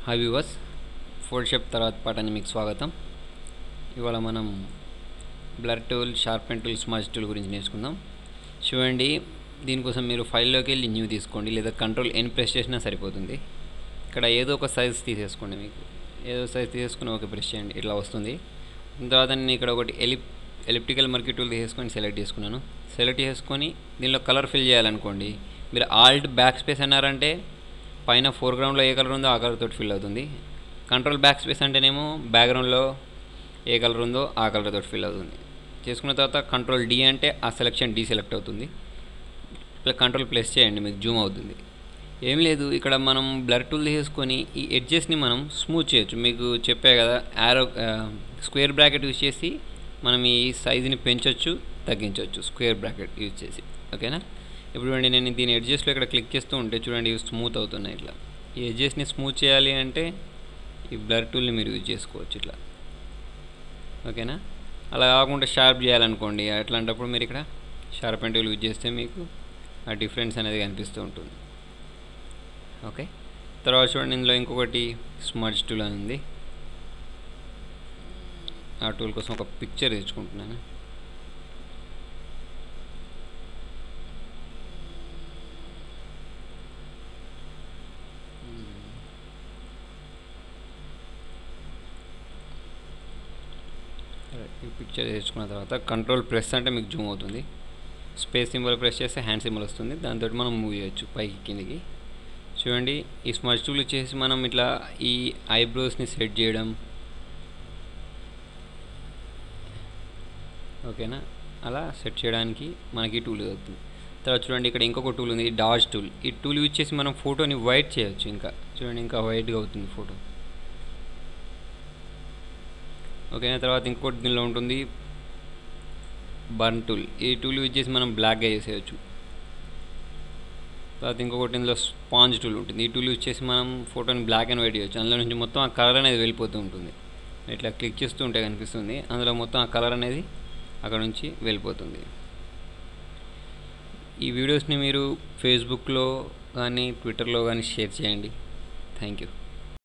Hi viewers, Photoshop తర్వాత పాఠానికి మీకు స్వాగతం. ఇవాళ మనం blur tool, sharpen tool, smudge tool గురించి నేర్చుకుందాం. చూడండి, దీనికోసం మీరు ఫైల్లోకి వెళ్ళి న్యూ తీసుకోండి, లేదా కంట్రోల్ ఎన్ ప్రెస్ చేసినా సరిపోతుంది. ఇక్కడ ఏదో ఒక సైజ్ తీసేసుకోండి. మీకు ఏదో సైజ్ తీసేసుకుని ఓకే ప్రెస్ చేయండి, ఇట్లా వస్తుంది. తర్వాత నేను ఇక్కడ ఒకటి ఎలిప్టికల్ మర్కీ టూల్ తీసేసుకొని సెలెక్ట్ చేసుకున్నాను. సెలెక్ట్ చేసుకొని దీనిలో కలర్ ఫిల్ చేయాలనుకోండి, మీరు ఆల్ట్ బ్యాక్ స్పేస్ అన్నారంటే పైన ఫోర్గ్రౌండ్లో ఏ కలర్ ఉందో ఆ కలర్ తోటి ఫిల్ అవుతుంది. కంట్రోల్ బ్యాక్ స్పేస్ అంటేనేమో బ్యాక్గ్రౌండ్లో ఏ కలర్ ఉందో ఆ కలర్ తోటి ఫిల్ అవుతుంది. చేసుకున్న తర్వాత కంట్రోల్ డి అంటే ఆ సెలెక్షన్ డీసెలెక్ట్ అవుతుంది. ఇలా కంట్రోల్ ప్లస్ చేయండి, మీకు జూమ్ అవుతుంది. ఏం లేదు, ఇక్కడ మనం బ్లర్ టూల్ తీసుకొని ఈ ఎడ్జెస్ని మనం స్మూత్ చేయొచ్చు. మీకు చెప్పే కదా, యారో స్క్వేర్ బ్రాకెట్ యూజ్ చేసి మనం ఈ సైజుని పెంచవచ్చు, తగ్గించవచ్చు స్క్వేర్ బ్రాకెట్ యూజ్ చేసి. ఓకేనా? ఇప్పుడు చూడండి, నేను దీని ఎడ్జెస్లో ఇక్కడ క్లిక్ చేస్తూ ఉంటే చూడండి, ఇవి స్మూత్ అవుతున్నాయి. ఇట్లా ఈ ఎడ్జెస్ని స్మూత్ చేయాలి అంటే ఈ బ్లర్ టూల్ని మీరు యూజ్ చేసుకోవచ్చు ఇట్లా. ఓకేనా? అలా కాకుండా షార్ప్ చేయాలనుకోండి, అట్లాంటప్పుడు మీరు ఇక్కడ షార్పెన్ టూల్ యూజ్ చేస్తే మీకు ఆ డిఫరెన్స్ అనేది కనిపిస్తూ ఉంటుంది. ఓకే, తర్వాత చూడండి, ఇందులో ఇంకొకటి స్మజ్ టూల్ అని ఉంది. ఆ టూల్ కోసం ఒక పిక్చర్ తెచ్చుకుంటున్నాను. ఈ పిక్చర్ తెచ్చుకున్న తర్వాత కంట్రోల్ ప్రెస్ అంటే మీకు జూమ్ అవుతుంది. స్పేస్ సింబల్ ప్రెస్ చేస్తే హ్యాండ్ సింబల్ వస్తుంది, దాంతో మనం మూవ్ చేయొచ్చు పైకి కిందికి. చూడండి, ఈ స్మజ్ టూల్ చేసి మనం ఇట్లా ఈ ఐబ్రోస్ని సెట్ చేయడం. ఓకేనా? అలా సెట్ చేయడానికి మనకి టూల్ అవుతుంది. తర్వాత చూడండి, ఇక్కడ ఇంకొక టూల్ ఉంది, డాజ్ టూల్. ఈ టూల్ యూజ్ చేసి మనం ఫోటోని వైట్ చేయొచ్చు. ఇంకా చూడండి, ఇంకా వైట్గా అవుతుంది ఫోటో. ఓకేనా? తర్వాత ఇంకోటి దీనిలో ఉంటుంది బర్న్ టూల్. ఈ టూల్ యూజ్ చేసి మనం బ్లాక్గా చేసేయచ్చు. తర్వాత ఇంకొకటి ఇందులో స్పాంజ్ టూల్ ఉంటుంది. ఈ టూల్ యూజ్ చేసి మనం ఫోటోని బ్లాక్ అండ్ వైట్ చేయొచ్చు. అందులో నుంచి మొత్తం ఆ కలర్ అనేది వెళ్ళిపోతూ ఉంటుంది. ఇట్లా క్లిక్ చేస్తూ ఉంటే కనిపిస్తుంది, అందులో మొత్తం ఆ కలర్ అనేది అక్కడ నుంచి వెళ్ళిపోతుంది. ఈ వీడియోస్ని మీరు ఫేస్బుక్లో కానీ ట్విట్టర్లో కానీ షేర్ చేయండి. Thank you.